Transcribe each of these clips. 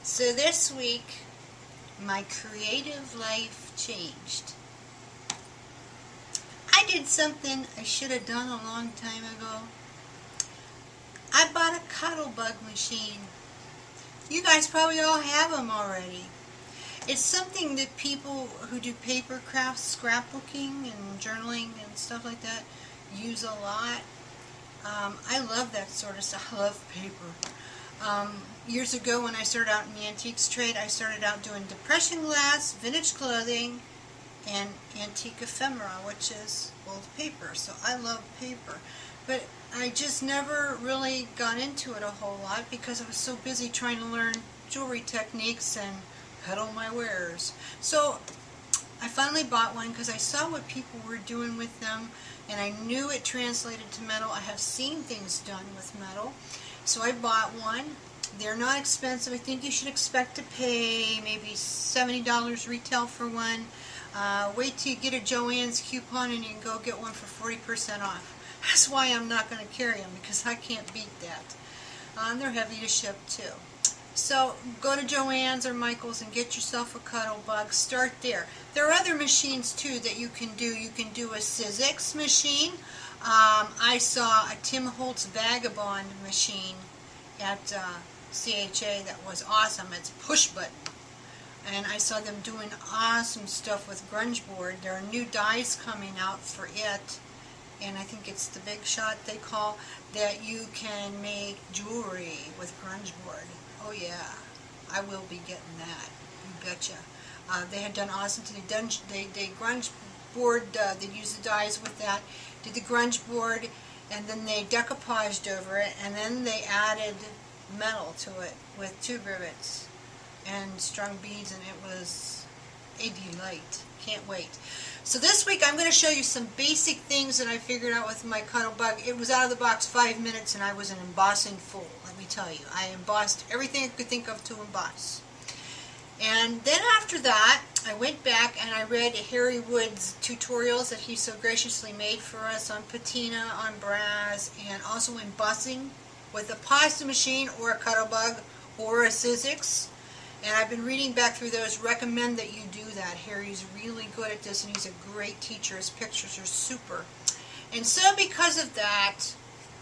So this week, my creative life changed. I did something I should have done a long time ago. I bought a Cuttlebug machine. You guys probably all have them already. It's something that people who do paper crafts, scrapbooking and journaling and stuff like that use a lot. I love that sort of stuff. I love paper. Years ago when I started out in the antiques trade, I started out doing depression glass, vintage clothing, and antique ephemera, which is old paper. So I love paper. But I just never really got into it a whole lot because I was so busy trying to learn jewelry techniques and peddle my wares. So I finally bought one because I saw what people were doing with them and I knew it translated to metal. I have seen things done with metal. So I bought one. They're not expensive. I think you should expect to pay maybe $70 retail for one. Wait till you get a Joann's coupon and you can go get one for 40% off. That's why I'm not going to carry them, because I can't beat that. They're heavy to ship too. So go to Joann's or Michael's and get yourself a Cuttlebug. Start there. There are other machines too that you can do. You can do a Sizzix machine. I saw a Tim Holtz Vagabond machine at CHA that was awesome. It's a push button. And I saw them doing awesome stuff with grunge board. There are new dies coming out for it. And I think it's the Big Shot they call, that you can make jewelry with grunge board. Oh yeah, I will be getting that. You betcha. They had done awesome. They grunge board. They used the dies with that. Did the grunge board, and then they decoupaged over it, and then they added metal to it with tube rivets and strung beads, and it was a delight. Can't wait. So this week I'm going to show you some basic things that I figured out with my Cuttlebug. It was out of the box 5 minutes and I was an embossing fool, let me tell you. I embossed everything I could think of to emboss. And then after that, I went back and I read Harry Wood's tutorials that he so graciously made for us on patina, on brass, and also embossing with a pasta machine or a Cuttlebug or a Sizzix. And I've been reading back through those. Recommend that you do that. Harry's really good at this and he's a great teacher. His pictures are super. And so because of that,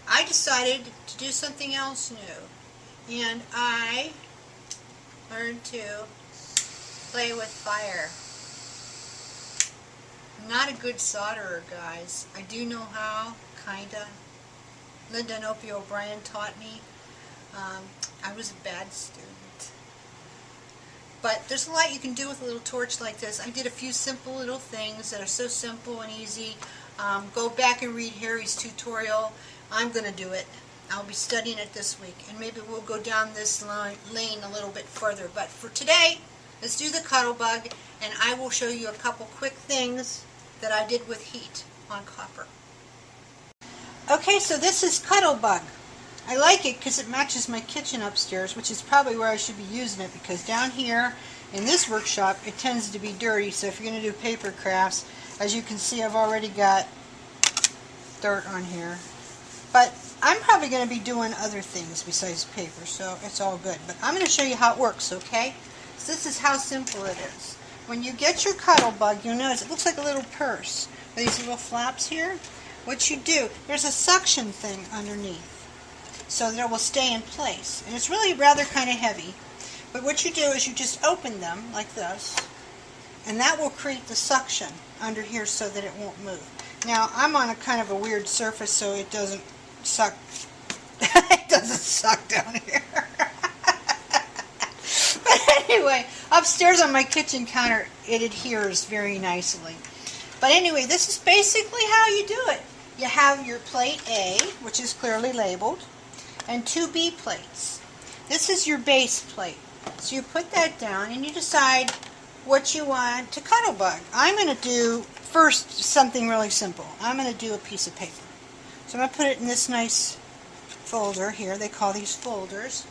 I decided to do something else new. And I learned to play with fire. I'm not a good solderer, guys. I do know how, kinda. Linda and Opie O'Brien taught me. I was a bad student. But there's a lot you can do with a little torch like this. I did a few simple little things that are so simple and easy. Go back and read Harry's tutorial. I'm going to do it. I'll be studying it this week. And maybe we'll go down this lane a little bit further. But for today, let's do the Cuttlebug. And I will show you a couple quick things that I did with heat on copper. Okay, so this is Cuttlebug. I like it because it matches my kitchen upstairs, which is probably where I should be using it, because down here in this workshop it tends to be dirty. So if you're going to do paper crafts, as you can see, I've already got dirt on here. But I'm probably going to be doing other things besides paper, so it's all good. But I'm going to show you how it works, okay? So this is how simple it is. When you get your Cuttlebug, you'll notice it looks like a little purse with these little flaps here. What you do, there's a suction thing underneath, so that it will stay in place. And it's really rather kind of heavy. But what you do is you just open them like this, and that will create the suction under here so that it won't move. Now, I'm on a kind of a weird surface, so it doesn't suck. It doesn't suck down here. But anyway, upstairs on my kitchen counter, it adheres very nicely. But anyway, this is basically how you do it. You have your plate A, which is clearly labeled, and 2 B plates. This is your base plate. So you put that down and you decide what you want to Cuttlebug. I'm going to do first something really simple. I'm going to do a piece of paper. So I'm going to put it in this nice folder here. They call these folders.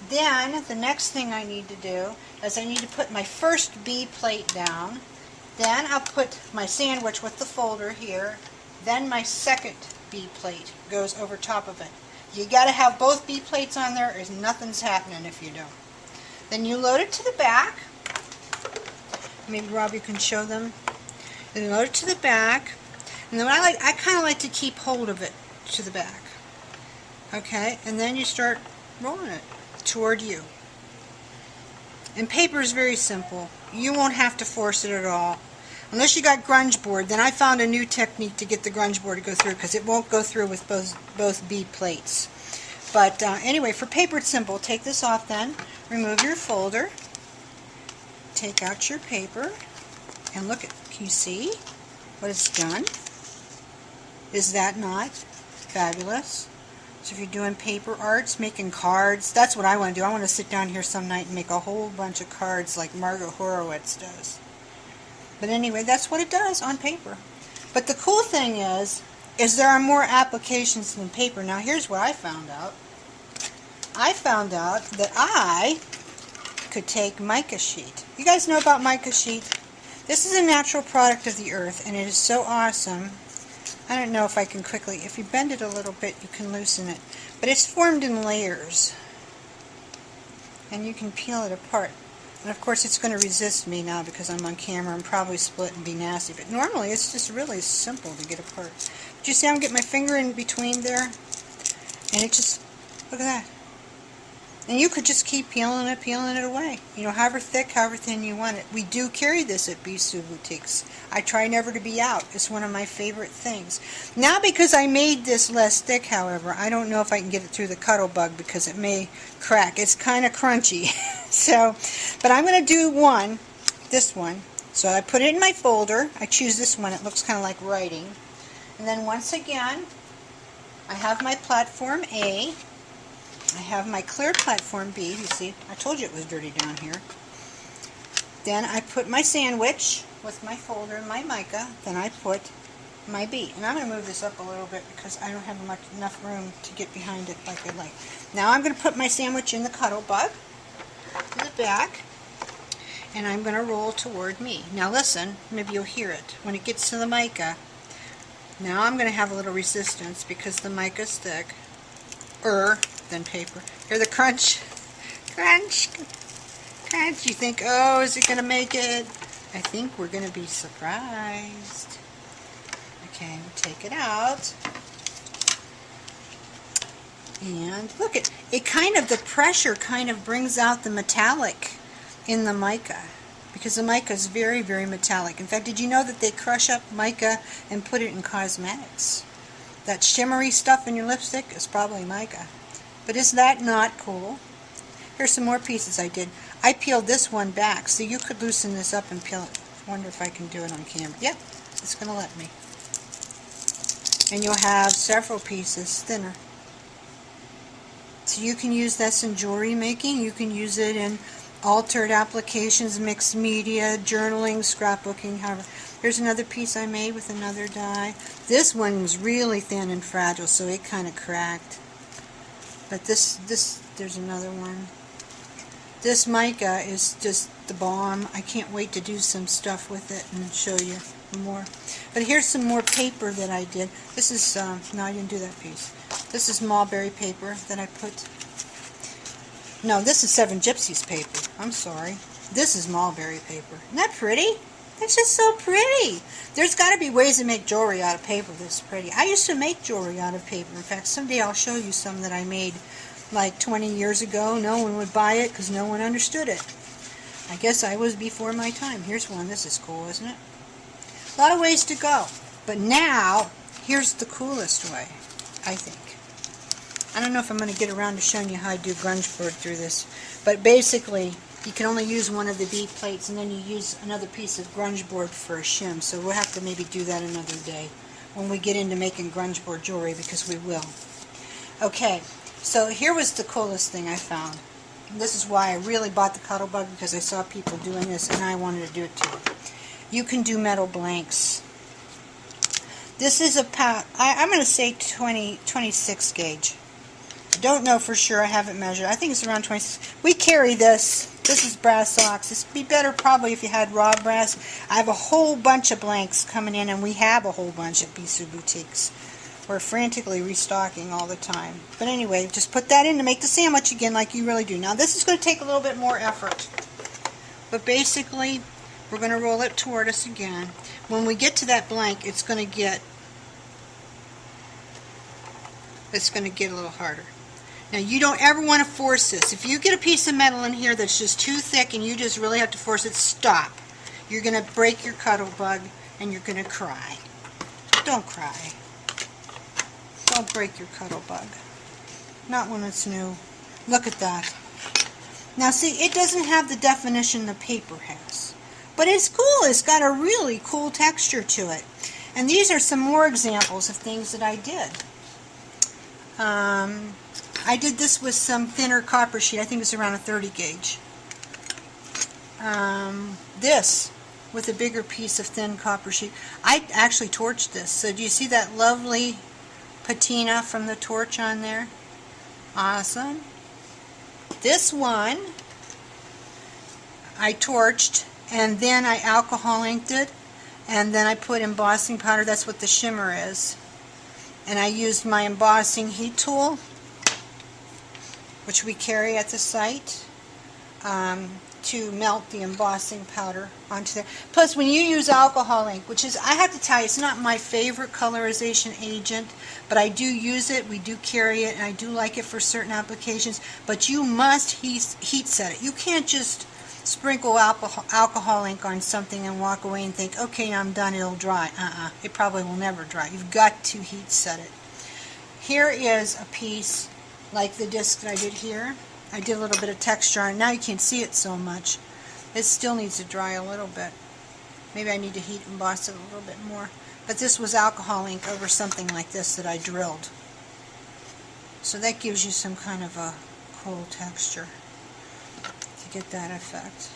Then the next thing I need to do is I need to put my first B plate down. Then I'll put my sandwich with the folder here. Then my second B plate goes over top of it. You got to have both B plates on there, or nothing's happening if you don't. Then you load it to the back. Maybe Robbie can show them. Then load it to the back. And then I kind of like to keep hold of it to the back. Okay, and then you start rolling it toward you. And paper is very simple. You won't have to force it at all. Unless you got grunge board, then I found a new technique to get the grunge board to go through, because it won't go through with both bead plates. But anyway, for paper it's simple. Take this off then, remove your folder, take out your paper, and look at, can you see what it's done? Is that not fabulous? So if you're doing paper arts, making cards, that's what I want to do. I want to sit down here some night and make a whole bunch of cards like Margaret Horowitz does. But anyway, that's what it does on paper. But the cool thing is there are more applications than paper. Now here's what I found out. I found out that I could take mica sheet. You guys know about mica sheet? This is a natural product of the earth, and it is so awesome. I don't know if I can quickly, if you bend it a little bit, you can loosen it. But it's formed in layers. And you can peel it apart. And of course it's going to resist me now because I'm on camera and probably split and be nasty. But normally it's just really simple to get apart. But you see I'm getting my finger in between there? And it just, look at that. And you could just keep peeling it away. You know, however thick, however thin you want it. We do carry this at Bisou Boutiques. I try never to be out. It's one of my favorite things. Now because I made this less thick, however, I don't know if I can get it through the Cuttlebug because it may crack. It's kind of crunchy. So, but I'm going to do this one. So I put it in my folder. I choose this one. It looks kind of like writing. And then once again, I have my platform A. I have my clear platform B. You see, I told you it was dirty down here. Then I put my sandwich with my folder and my mica. Then I put my B. And I'm going to move this up a little bit because I don't have enough room to get behind it like I'd like. Now I'm going to put my sandwich in the Cuttlebug, in the back, and I'm going to roll toward me. Now listen, maybe you'll hear it. When it gets to the mica, now I'm going to have a little resistance because the mica's thick. Than paper. Hear the crunch? Crunch! Crunch! You think, oh, is it going to make it? I think we're going to be surprised. Okay, we'll take it out. And look, it kind of, the pressure kind of brings out the metallic in the mica. Because the mica is very, very metallic. In fact, did you know that they crush up mica and put it in cosmetics? That shimmery stuff in your lipstick is probably mica. But is that not cool? Here's some more pieces I did. I peeled this one back, so you could loosen this up and peel it. I wonder if I can do it on camera. Yep, it's going to let me. And you'll have several pieces thinner. So you can use this in jewelry making. You can use it in altered applications, mixed media, journaling, scrapbooking, however. Here's another piece I made with another die. This one was really thin and fragile, so it kind of cracked. But there's another one. This mica is just the bomb. I can't wait to do some stuff with it and show you more. But here's some more paper that I did. This is, no, I didn't do that piece. This is mulberry paper that I put. No, this is Seven Gypsies paper. I'm sorry. This is mulberry paper. Isn't that pretty? It's just so pretty. There's got to be ways to make jewelry out of paper this pretty. I used to make jewelry out of paper. In fact, someday I'll show you some that I made like 20 years ago. No one would buy it because no one understood it. I guess I was before my time. Here's one. This is cool, isn't it? A lot of ways to go. But now, here's the coolest way, I think. I don't know if I'm going to get around to showing you how I do grunge board through this. But basically, you can only use one of the bead plates, and then you use another piece of grunge board for a shim. So we'll have to maybe do that another day when we get into making grunge board jewelry, because we will. Okay, so here was the coolest thing I found. And this is why I really bought the Cuttlebug, because I saw people doing this, and I wanted to do it too. You can do metal blanks. This is a I'm going to say 26 gauge. I don't know for sure. I haven't measured. I think it's around 26. We carry this. This is brass ox. This would be better probably if you had raw brass. I have a whole bunch of blanks coming in, and we have a whole bunch at Bisou Boutiques. We're frantically restocking all the time. But anyway, just put that in to make the sandwich again like you really do. Now this is going to take a little bit more effort. But basically, we're going to roll it toward us again. When we get to that blank, it's going to get a little harder. Now you don't ever want to force this. If you get a piece of metal in here that's just too thick and you just really have to force it, stop. You're going to break your Cuttlebug and you're going to cry. Don't cry. Don't break your Cuttlebug. Not when it's new. Look at that. Now see, it doesn't have the definition the paper has. But it's cool. It's got a really cool texture to it. And these are some more examples of things that I did. I did this with some thinner copper sheet. I think it's around a 30 gauge. This with a bigger piece of thin copper sheet. I actually torched this. So do you see that lovely patina from the torch on there? Awesome. This one I torched and then I alcohol inked it and then I put embossing powder. That's what the shimmer is. And I used my embossing heat tool, which we carry at the site, to melt the embossing powder onto there. Plus, when you use alcohol ink, which is, I have to tell you, it's not my favorite colorization agent, but I do use it, we do carry it, and I do like it for certain applications, but you must heat set it. You can't just sprinkle alcohol ink on something and walk away and think, okay, I'm done, it'll dry. It probably will never dry. You've got to heat set it. Here is a piece like the disc that I did here. I did a little bit of texture on it. Now you can't see it so much. It still needs to dry a little bit. Maybe I need to heat emboss it a little bit more. But this was alcohol ink over something like this that I drilled. So that gives you some kind of a cool texture to get that effect.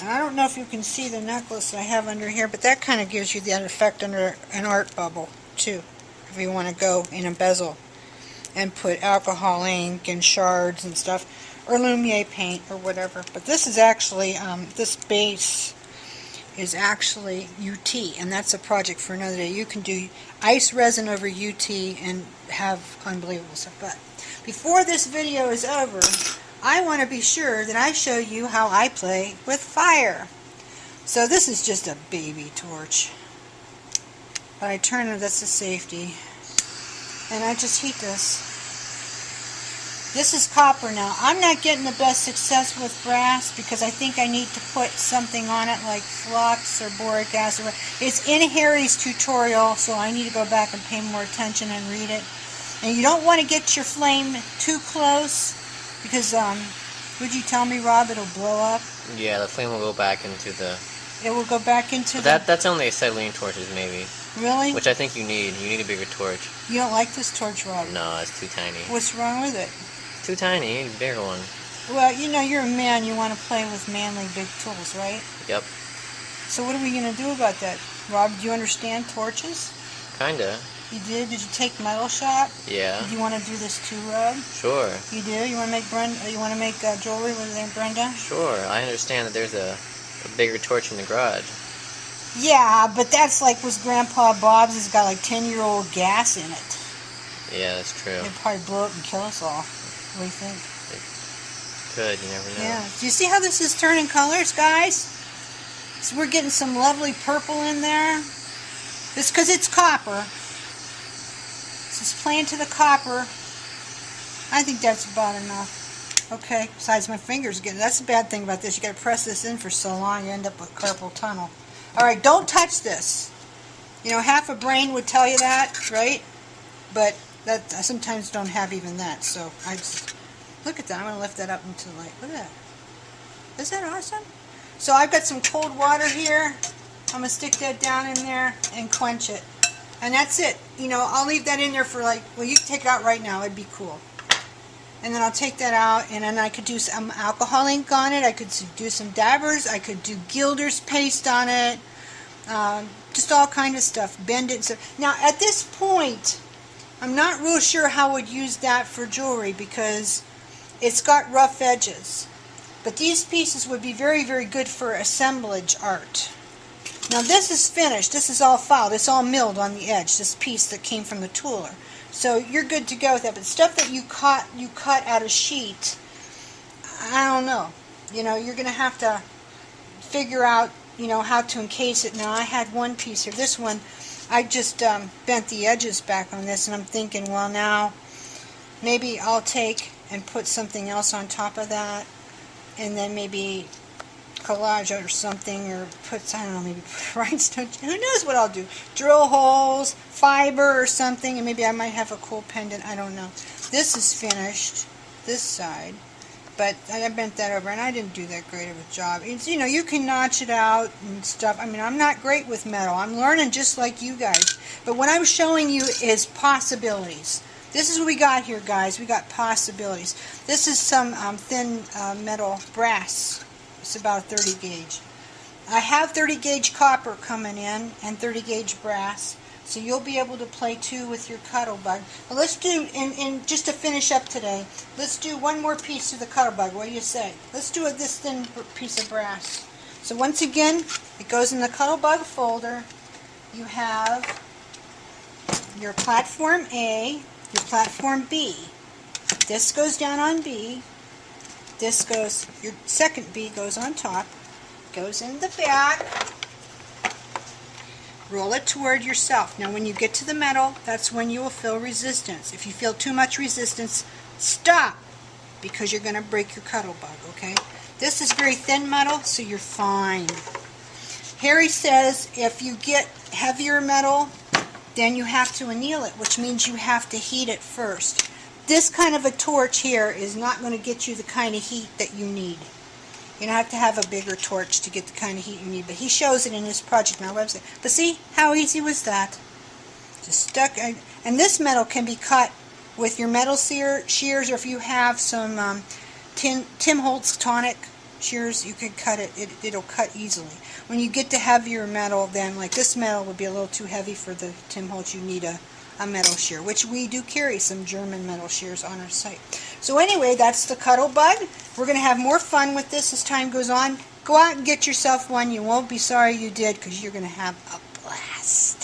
And I don't know if you can see the necklace that I have under here, but that kind of gives you that effect under an art bubble too, if you want to go in a bezel and put alcohol ink and shards and stuff, or Lumiere paint or whatever. But this is actually, this base is actually UT, and that's a project for another day. You can do ice resin over UT and have unbelievable stuff. But before this video is over, I want to be sure that I show you how I play with fire. So this is just a baby torch. But I turn it, that's a safety. And I just heat this. This is copper now. I'm not getting the best success with brass because I think I need to put something on it like flux or boric acid. It's in Harry's tutorial, so I need to go back and pay more attention and read it. And you don't want to get your flame too close because, would you tell me, Rob, it'll blow up? Yeah, the flame will go back into the... It will go back into That's only acetylene torches, maybe. Really? Which I think you need. You need a bigger torch. You don't like this torch, Rob? No, it's too tiny. What's wrong with it? Too tiny. You need a bigger one. Well, you know, you're a man. You want to play with manly big tools, right? Yep. So what are we going to do about that? Rob, do you understand torches? Kinda. You did? Did you take metal shop? Yeah. Do you want to do this too, Rob? Sure. You do? You want to make jewelry with it, Brenda? Sure. I understand that there's a bigger torch in the garage. Yeah, but that's like was Grandpa Bob's. It's got like 10-year-old gas in it. Yeah, that's true. It'd probably blow up and kill us all. What do you think? It could. You never know. Yeah. Do you see how this is turning colors, guys? So we're getting some lovely purple in there. It's because it's copper. So it's playing to the copper. I think that's about enough. Okay. Besides my fingers getting. That's the bad thing about this. You got to press this in for so long, you end up with carpal tunnel. All right. Don't touch this. You know, half a brain would tell you that, right? But that I sometimes don't have even that, so I just look at that. I'm going to lift that up into the light. Look at that. Is that awesome? So I've got some cold water here. I'm going to stick that down in there and quench it. And that's it. You know, I'll leave that in there for like, well, you can take it out right now. It'd be cool. And then I'll take that out, and then I could do some alcohol ink on it. I could do some dabbers. I could do Gilder's paste on it. Just all kind of stuff. Bend it. So now, at this point, I'm not real sure how I would use that for jewelry because it's got rough edges. But these pieces would be very, very good for assemblage art. Now this is finished. This is all filed. It's all milled on the edge, this piece that came from the tooler. So you're good to go with that. But stuff that you cut out of sheet, I don't know. You know, you're going to have to figure out, you know, how to encase it. Now I had one piece here. This one, I just bent the edges back on this, and I'm thinking, well, now maybe I'll take and put something else on top of that, and then maybe collage or something, or put, I don't know, maybe put rhinestones. Who knows what I'll do? Drill holes, fiber or something, and maybe I might have a cool pendant. I don't know. This is finished, this side, but I bent that over, and I didn't do that great of a job. It's, you know, you can notch it out and stuff. I mean, I'm not great with metal. I'm learning just like you guys. But what I'm showing you is possibilities. This is what we got here, guys. We got possibilities. This is some thin metal brass. It's about a 30 gauge. I have 30 gauge copper coming in and 30 gauge brass. So you'll be able to play too with your Cuttlebug. Well, let's do, and just to finish up today, let's do one more piece of the Cuttlebug. What do you say? Let's do this thin piece of brass. So once again, it goes in the Cuttlebug folder. You have your platform A, your platform B. This goes down on B. This goes, your second B goes on top, goes in the back. Roll it toward yourself. Now when you get to the metal, that's when you will feel resistance. If you feel too much resistance, stop, because you're going to break your Cuttlebug, okay? This is very thin metal, so you're fine. Harry says if you get heavier metal, then you have to anneal it, which means you have to heat it first. This kind of a torch here is not going to get you the kind of heat that you need. You're going to have a bigger torch to get the kind of heat you need. But he shows it in his project on our website. But see, how easy was that? Just stuck. And this metal can be cut with your metal shears, or if you have some Tim Holtz tonic shears, you can cut it. It'll cut easily. When you get to heavier metal, then like this metal would be a little too heavy for the Tim Holtz. You need a metal shear, which we do carry some German metal shears on our site. So anyway, that's the Cuttlebug. We're going to have more fun with this as time goes on. Go out and get yourself one. You won't be sorry you did, because you're going to have a blast.